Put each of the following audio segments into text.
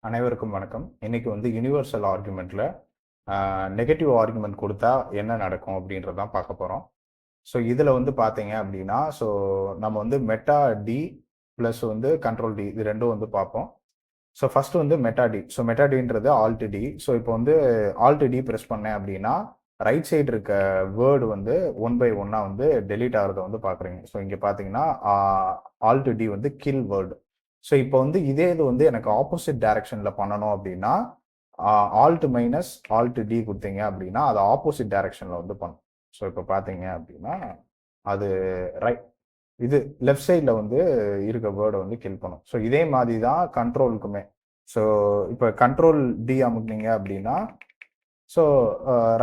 அனைவருக்கும் வணக்கம். இன்னைக்கு வந்து யுனிவர்சல் ஆர்குமெண்ட்ல நெகட்டிவ் ஆர்குமெண்ட் கொடுத்தா என்ன நடக்கும் அப்படின்றத தான் பார்க்க போகிறோம். ஸோ இதில் வந்து பார்த்தீங்க அப்படின்னா, ஸோ நம்ம வந்து மெட்டா டி ப்ளஸ் வந்து கண்ட்ரோல் டி இது ரெண்டும் வந்து பார்ப்போம். ஸோ ஃபர்ஸ்ட் வந்து மெட்டா டி. ஸோ மெட்டா டின்றது ஆல்ட் டி. ஸோ இப்போ வந்து ஆல்ட் டி ப்ரெஸ் பண்ணேன் அப்படின்னா ரைட் சைடு இருக்க வேர்டு வந்து ஒன் பை ஒன்னாக வந்து டெலீட் ஆகிறத வந்து பார்க்குறீங்க. ஸோ இங்கே பார்த்தீங்கன்னா ஆல்ட் டி வந்து கில் வேர்டு. ஸோ இப்போ வந்து இதே இது வந்து எனக்கு ஆப்போசிட் டைரக்ஷனில் பண்ணணும் அப்படின்னா ஆல்ட் மைனஸ் ஆல்ட் டி கொடுத்தீங்க அப்படின்னா அது ஆப்போசிட் டைரக்ஷனில் வந்து பண்ணும். ஸோ இப்போ பார்த்தீங்க அப்படின்னா அது ரைட் இது லெஃப்ட் சைடில் வந்து இருக்க வேர்டை வந்து கில் பண்ணும். ஸோ இதே மாதிரி தான் கண்ட்ரோலுக்குமே. ஸோ இப்போ கண்ட்ரோல் டி அமுக்குனீங்க அப்படின்னா ஸோ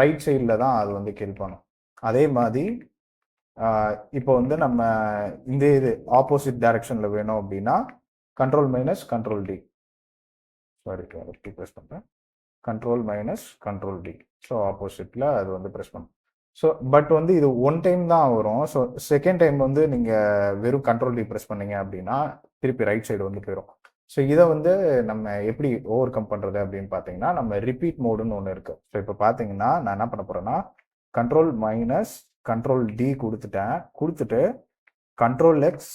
ரைட் சைடில் தான் அது வந்து கில் பண்ணும். அதே மாதிரி இப்போ வந்து நம்ம இந்த இது ஆப்போசிட் டைரக்ஷனில் வேணும் அப்படின்னா control minus control D, sorry press பண்ணுறேன், control minus control D. So ஆப்போசிட்டில் அது வந்து ப்ரெஸ் பண்ணும். ஸோ பட் வந்து இது ஒன் டைம் தான் வரும். ஸோ செகண்ட் டைம் வந்து நீங்கள் வெறும் கண்ட்ரோல் டி ப்ரெஸ் பண்ணீங்க அப்படின்னா திருப்பி ரைட் சைடு வந்து போயிடும். ஸோ இதை வந்து நம்ம எப்படி ஓவர் கம் பண்ணுறது அப்படின்னு பார்த்தீங்கன்னா நம்ம ரிப்பீட் மோடுன்னு ஒன்று இருக்குது. ஸோ இப்போ பார்த்தீங்கன்னா நான் என்ன பண்ண போகிறேன்னா கண்ட்ரோல் மைனஸ் கண்ட்ரோல் டி கொடுத்துட்டு கண்ட்ரோல் எக்ஸ்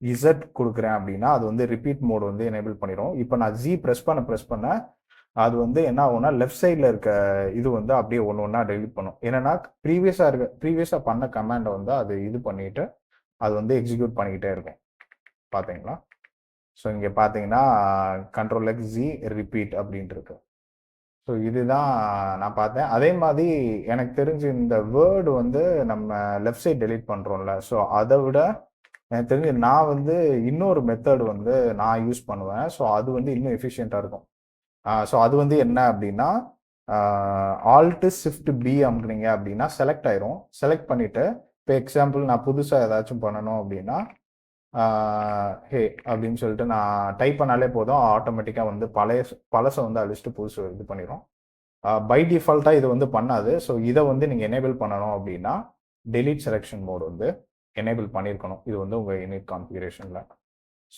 இசட் கொடுக்குறேன் அப்படின்னா அது வந்து ரிப்பீட் மோடு வந்து எனேபிள் பண்ணிடும். இப்போ நான் ஜி ப்ரெஸ் பண்ண அது வந்து என்ன ஆகும்னா லெஃப்ட் சைடில் இருக்க இது வந்து அப்படியே ஒன்று ஒன்றா டெலிட் பண்ணும். என்னன்னா ப்ரீவியஸாக பண்ண கமாண்டை வந்து அது இது பண்ணிட்டு அது வந்து எக்ஸிக்யூட் பண்ணிக்கிட்டே இருக்கும். பார்த்தீங்களா? ஸோ இங்கே பார்த்தீங்கன்னா கண்ட்ரோல் எக்ஸ் ஜி ரிப்பீட் அப்படின்ட்டு இருக்கு. ஸோ இதுதான் நான் பார்த்தேன். அதே மாதிரி எனக்கு தெரிஞ்சு இந்த வேர்டு வந்து நம்ம லெஃப்ட் சைட் டெலிட் பண்ணுறோம்ல, ஸோ அதை விட எனக்கு தெரிஞ்சு நான் வந்து இன்னொரு மெத்தட் வந்து நான் யூஸ் பண்ணுவேன். ஸோ அது வந்து இன்னும் எஃபிஷியண்ட்டாக இருக்கும். ஸோ அது வந்து என்ன அப்படின்னா ஆல்ட்டு ஷிஃப்ட் பி அமுக்குனீங்க அப்படின்னா செலக்ட் ஆயிரும். செலக்ட் பண்ணிவிட்டு இப்போ எக்ஸாம்பிள் நான் புதுசாக ஏதாச்சும் பண்ணணும் அப்படின்னா ஹே அப்படின்னு சொல்லிட்டு நான் டைப் பண்ணாலே போதும், ஆட்டோமேட்டிக்காக வந்து பழசை வந்து அழிச்சிட்டு புதுசு இது பண்ணிடும். பை டிஃபால்ட்டாக இது வந்து பண்ணாது. ஸோ இதை வந்து நீங்கள் எனேபிள் பண்ணணும் அப்படின்னா டெலீட் செலெக்ஷன் மோடு வந்து எனேபிள் பண்ணியிருக்கணும். இது வந்து உங்கள் யூனிட் கான்ஃபிகரேஷனில்.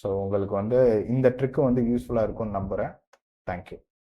ஸோ உங்களுக்கு வந்து இந்த ட்ரிக்கு வந்து யூஸ்ஃபுல்லாக இருக்கும்னு நம்புகிறேன். தேங்க்யூ.